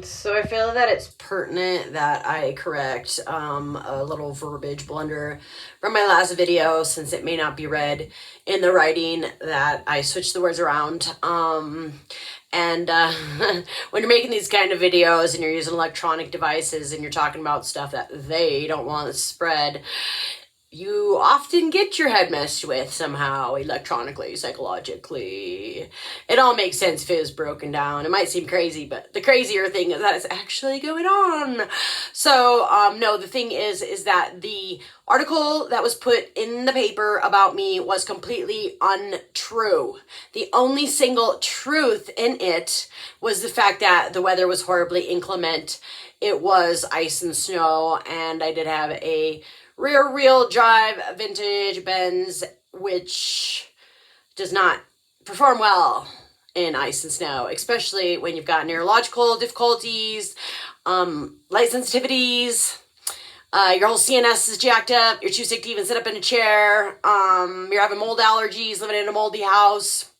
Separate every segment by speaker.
Speaker 1: So I feel that it's pertinent that I correct a little verbiage blunder from my last video, since it may not be read in the writing that I switched the words around. And when you're making these kind of videos and you're using electronic devices and you're talking about stuff that they don't want to spread, you often get your head messed with somehow, electronically, psychologically. It all makes sense if it was broken down. It might seem crazy, but the crazier thing is that it's actually going on. So, no, the thing is that the article that was put in the paper about me was completely untrue. The only single truth in it was the fact that the weather was horribly inclement. It was ice and snow, and I did have a rear-wheel drive vintage Benz, which does not perform well in ice and snow, especially when you've got neurological difficulties, light sensitivities, your whole CNS is jacked up, you're too sick to even sit up in a chair, you're having mold allergies, living in a moldy house.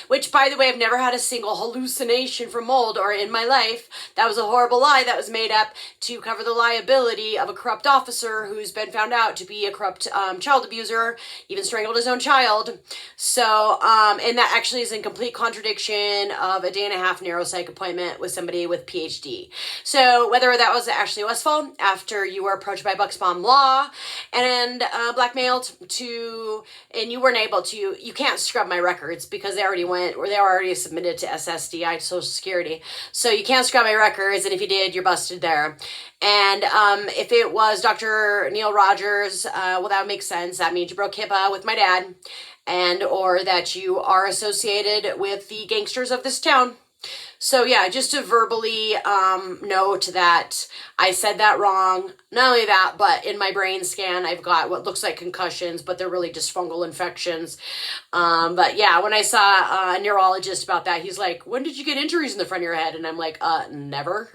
Speaker 1: Which, by the way, I've never had a single hallucination from mold or in my life. That was a horrible lie that was made up to cover the liability of a corrupt officer who's been found out to be a corrupt child abuser, even strangled his own child. So, and that actually is in complete contradiction of a 1.5 day neuropsych appointment with somebody with PhD. So, whether that was Ashley Westfall after you were approached by Bucksbaum Law and blackmailed to, and you weren't able to, you can't scrub my records because they were already submitted to SSDI, to Social Security. So you can't scrub my records, and if you did, you're busted there. And if it was Dr. Neil Rogers, well, that would make sense. That means you broke HIPAA with my dad, and or that you are associated with the gangsters of this town. So yeah, just to verbally note that I said that wrong. Not only that, but in my brain scan, I've got what looks like concussions, but they're really just fungal infections. But yeah, when I saw a neurologist about that, he's like, when did you get injuries in the front of your head? And I'm like, never.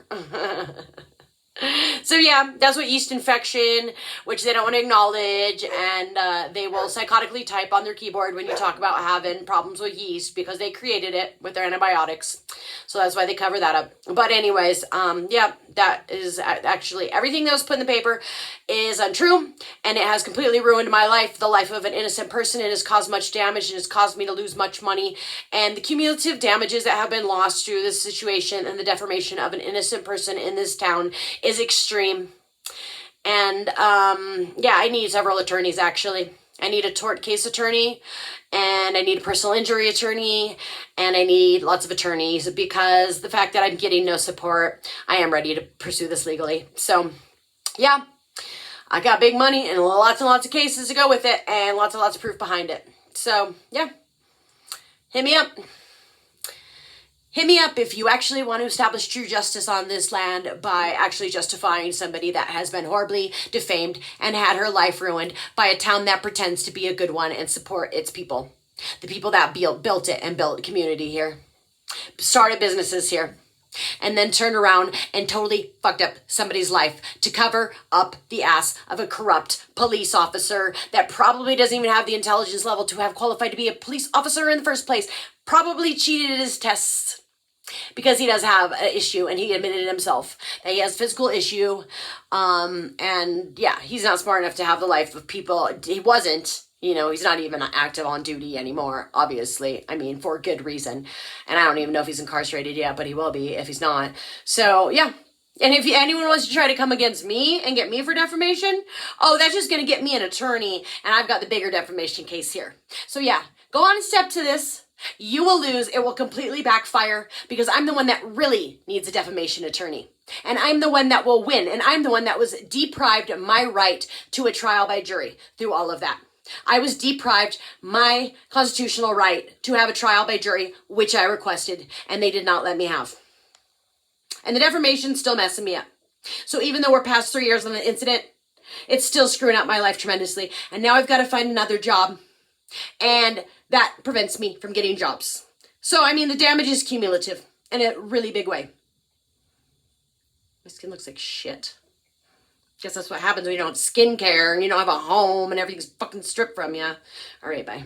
Speaker 1: So yeah, that's what yeast infection, which they don't want to acknowledge, and they will psychotically type on their keyboard when you talk about having problems with yeast because they created it with their antibiotics. So that's why they cover that up. But anyways, yeah, that is actually everything that was put in the paper is untrue, and it has completely ruined my life, the life of an innocent person. It has caused much damage and has caused me to lose much money, and the cumulative damages that have been lost through this situation and the defamation of an innocent person in this town is extreme. And yeah, I need several attorneys, actually. I need a tort case attorney, and I need a personal injury attorney, and I need lots of attorneys because the fact that I'm getting no support, I am ready to pursue this legally. So yeah, I got big money and lots of cases to go with it, and lots of proof behind it. So yeah, hit me up. Hit me up if you actually want to establish true justice on this land by actually justifying somebody that has been horribly defamed and had her life ruined by a town that pretends to be a good one and support its people. The people that built it and built a community here, started businesses here, and then turned around and totally fucked up somebody's life to cover up the ass of a corrupt police officer that probably doesn't even have the intelligence level to have qualified to be a police officer in the first place, probably cheated his tests. Because he does have an issue, and he admitted it himself that he has physical issue, and yeah, he's not smart enough to have the life of people. He wasn't, he's not even active on duty anymore, obviously. I mean, for good reason, and I don't even know if he's incarcerated yet, but he will be if he's not. So yeah, and if anyone wants to try to come against me and get me for defamation, oh, that's just going to get me an attorney, and I've got the bigger defamation case here. So yeah, go on and step to this. You will lose. It will completely backfire because I'm the one that really needs a defamation attorney. And I'm the one that will win. And I'm the one that was deprived my right to a trial by jury through all of that. I was deprived my constitutional right to have a trial by jury, which I requested, and they did not let me have. And the defamation's still messing me up. So even though we're past 3 years on the incident, it's still screwing up my life tremendously. And now I've got to find another job. And that prevents me from getting jobs. So, I mean, the damage is cumulative in a really big way. My skin looks like shit. Guess that's what happens when you don't have skincare and you don't have a home and everything's fucking stripped from you. All right, bye.